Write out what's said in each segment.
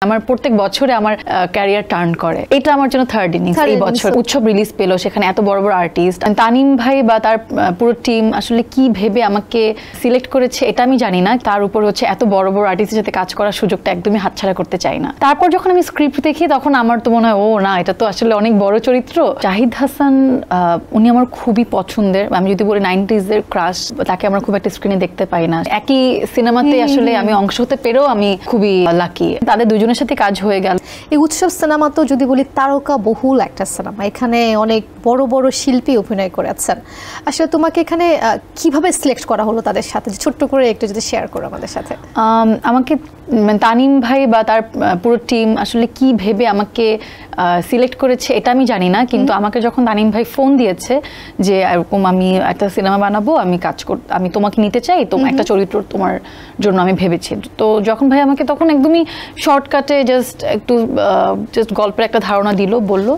আমার প্রত্যেক বছরে আমার ক্যারিয়ার টার্ন করে, এটা আমার জন্য থার্ড ইনিংস। এই বছর উৎসব রিলিজ পেলো, সেখানে এত বড় বড় আর্টিস্ট, তানিম ভাই বা তার পুরো টিম আসলে কি ভেবে আমাকে সিলেক্ট করেছে এটা আমি জানি না। তার উপর হচ্ছে এত বড় বড় আর্টিস্টের সাথে কাজ করার সুযোগটা একদমই হাতছাড়া করতে চাই না। তারপর যখন আমি স্ক্রিপ্ট দেখি তখন আমার তো মনে হয় ও না, এটা তো আসলে অনেক বড় চরিত্র। জাহিদ হাসান উনি আমার খুবই পছন্দের, আমি যদি বলি 90s এর ক্রাশ। তাকে আমরা খুব একটা স্ক্রিনে দেখতে পাই না, একই সিনেমাতে আসলে আমি অংশ হতে পেরেও আমি খুবই লাকি। তাদের দুজনের সাথে কাজ হয়ে গেল। এই উৎসব সিনেমা তো যদি বলি তারকা বহুল একটা সিনেমা, এখানে অনেক বড় বড় শিল্পী অভিনয় করেছেন। আসলে তোমাকে এখানে কিভাবে সিলেক্ট করা হলো তাদের সাথে, ছোট্ট করে একটু যদি শেয়ার করো আমাদের সাথে। আমাকে তানিম ভাই বা তার পুরো টিম আসলে কি ভেবে আমাকে সিলেক্ট করেছে এটা আমি জানি না, কিন্তু আমাকে যখন তানিম ভাই ফোন দিয়েছে যে এরকম আমি একটা সিনেমা বানাবো, আমি তোমাকে নিতে চাই, একটা চরিত্র তোমার জন্য আমি ভেবেছি। তো যখন ভাই আমাকে তখন একদমই শর্টকাটে জাস্ট গল্পের একটা ধারণা দিল, বলল,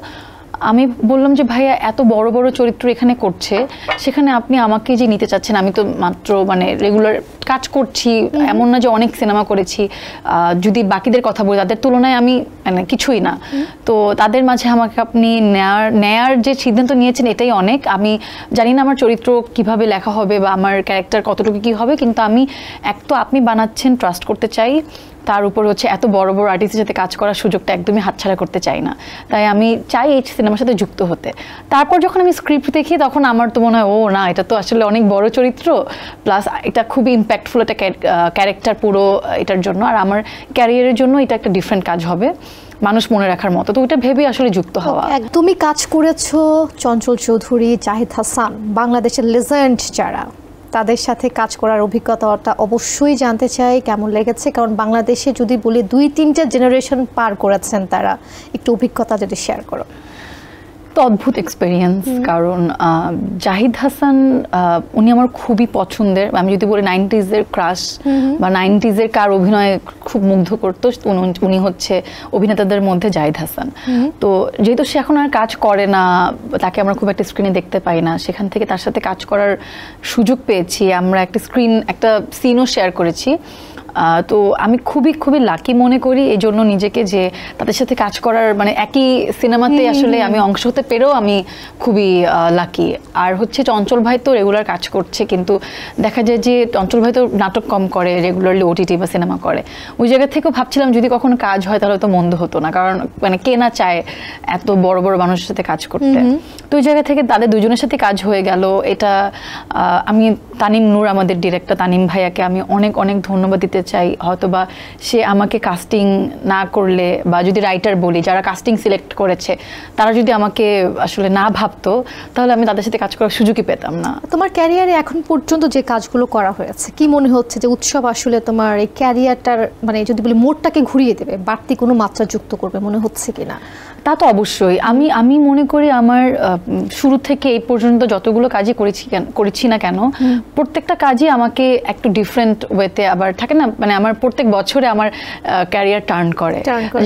আমি বললাম যে ভাইয়া এত বড় বড় চরিত্র এখানে করছে, সেখানে আপনি আমাকে যে নিতে চাচ্ছেন, আমি তো মাত্র রেগুলার কাজ করছি, এমন না যে অনেক সিনেমা করেছি। যদি বাকিদের কথা বলি, তাদের তুলনায় আমি কিছুই না। তো তাদের মাঝে আমাকে আপনি নেয়ার যে সিদ্ধান্ত নিয়েছেন এটাই অনেক। আমি জানি না আমার চরিত্র কিভাবে লেখা হবে বা আমার ক্যারেক্টার কতটুকু কি হবে, কিন্তু আমি তো আপনি বানাচ্ছেন, ট্রাস্ট করতে চাই। তার উপর হচ্ছে এত বড় বড় আর্টিস্টের সাথে কাজ করার সুযোগটা একদমই হাতছাড়া করতে চাই না, তাই আমি চাই এই সিনেমার সাথে যুক্ত হতে। তারপর যখন আমি স্ক্রিপ্ট দেখি তখন আমার তো মনে হয় ও না, এটা তো আসলে অনেক বড় চরিত্র, প্লাস এটা খুবই ইম্প্যাক্টফুল একটা ক্যারেক্টার পুরো এটার জন্য, আর আমার ক্যারিয়ারের জন্য এটা একটা ডিফারেন্ট কাজ হবে, মানুষ মনে রাখার মতো। তো ওইটা ভেবে আসলে যুক্ত হওয়া। একদমই কাজ করেছো চঞ্চল চৌধুরী, জাহিদ হাসান, বাংলাদেশের লেজেন্ড যারা, তাদের সাথে কাজ করার অভিজ্ঞতাটা অবশ্যই জানতে চাই কেমন লেগেছে। কারণ বাংলাদেশে যদি বলি 2-3টা জেনারেশন পার করেছেন তারা, একটু অভিজ্ঞতা যদি শেয়ার করো। তো অদ্ভুত এক্সপেরিয়েন্স, কারণ জাহিদ হাসান উনি আমার খুবই পছন্দের, আমি যদি বলি 90s এর ক্রাশ বা 90s এর কার অভিনয় খুব মুগ্ধ করতো, উনি হচ্ছে অভিনেতাদের মধ্যে জাহিদ হাসান। তো যেহেতু সে এখন আর কাজ করে না, তাকে আমরা খুব একটা স্ক্রিনে দেখতে পাই না, সেখান থেকে তার সাথে কাজ করার সুযোগ পেয়েছি, আমরা একটা সিনও শেয়ার করেছি। তো আমি খুবই খুবই লাকি মনে করি এই জন্য নিজেকে, যে তাদের সাথে কাজ করার একই সিনেমাতে আসলে আমি অংশ হতে পেরেও আমি খুবই লাকি। আর হচ্ছে চঞ্চল ভাই তো রেগুলার কাজ করছে, কিন্তু দেখা যায় যে চঞ্চল ভাই তো নাটক কম করে, রেগুলারলি ওটিটি বা সিনেমা করে। ওই জায়গা থেকেও ভাবছিলাম যদি কখনো কাজ হয় তাহলে তো মন্দ হতো না, কারণ কে না চায় এত বড় বড় মানুষের সাথে কাজ করতে। তো ওই জায়গা থেকে তাদের দুজনের সাথে কাজ হয়ে গেল। এটা আমি তানিম নূর, আমাদের ডিরেক্টর তানিম ভাইয়াকে আমি অনেক অনেক ধন্যবাদ দিতে চাই। হয়তোবা সে আমাকে কাস্টিং না করলে, বা যদি রাইটার বলি যারা কাস্টিং সিলেক্ট করেছে, তারা যদি আমাকে আসলে না ভাবতো, তাহলে আমি তাদের সাথে কাজ করার সুযোগই পেতাম না। তোমার ক্যারিয়ারে এখন পর্যন্ত যে কাজগুলো করা হয়েছে, কি মনে হচ্ছে যে উৎসব আসলে তোমার এই ক্যারিয়ারটার যদি বলি মোড়টাকে ঘুরিয়ে দেবে, বাড়তি কোনো মাত্রা যুক্ত করবে মনে হচ্ছে কিনা? তা তো অবশ্যই। আমি মনে করি আমার শুরু থেকে এই পর্যন্ত যতগুলো কাজই করেছি না কেন, প্রত্যেকটা কাজই আমাকে একটু ডিফারেন্ট ওয়েতে, আবার থাকে না আমার প্রত্যেক বছরে আমার ক্যারিয়ার টার্ন করে।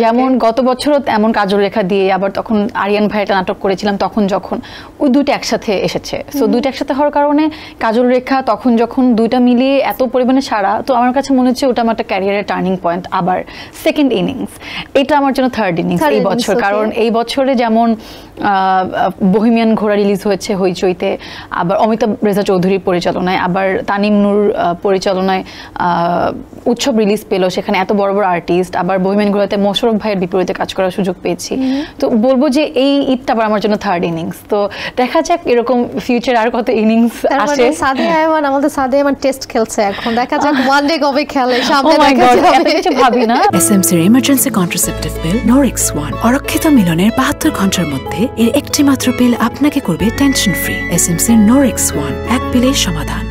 যেমন গত বছরও এমন কাজল রেখা দিয়ে, আবার তখন আরিয়ান ভাই একটা নাটক করেছিলাম, তখন যখন ওই দুইটা একসাথে এসেছে। সো দুইটা একসাথে হওয়ার কারণে কাজল রেখা তখন যখন দুইটা মিলিয়ে এত পরিমাণে সারা, তো আমার কাছে মনে হচ্ছে ওটা আমার একটা ক্যারিয়ারের টার্নিং পয়েন্ট। আবার সেকেন্ড ইনিংস, এটা আমার জন্য থার্ড ইনিংস এই বছর। কারণ এই বছরে যেমন বহিমিয়ান ঘোড়া রিলিজ হয়েছে হইচইতে, আবার অমিতাভ রেজা চৌধুরীর পরিচালনায়, আবার তানিম নূর পরিচালনায় উৎসব রিলিজ পেলো, সেখানে এত বড় বড় আর্টিস্ট, আবার বহিমিয়ান ঘোড়াতে মোশাররফ ভাইয়ের বিপরীতে কাজ করার সুযোগ পেয়েছি। তো বলবো যে এই ঈদটা আবার আমার জন্য থার্ড ইনিংস। তো দেখা যাক এরকম ফিউচার আর কত ইনিংস আসে। সাদিয়া আয়মান, আমাদের সাদিয়া আয়মান টেস্ট খেলছে এখন, দেখা যাক ওয়ান ডে কবে খেলে, সামনে দেখা যাবে। কিছু ভাবি না। এসএমসির ইমার্জেন্সি কন্ট্রাসেপটিভ পিল নোরেক্স 1 অরক্ষিত মিলনের 72 ঘন্টার মধ্যে এর একটি মাত্র পিল আপনাকে করবে টেনশন ফ্রি। এসএমসির নোরেক্স 1, এক পিলের সমাধান।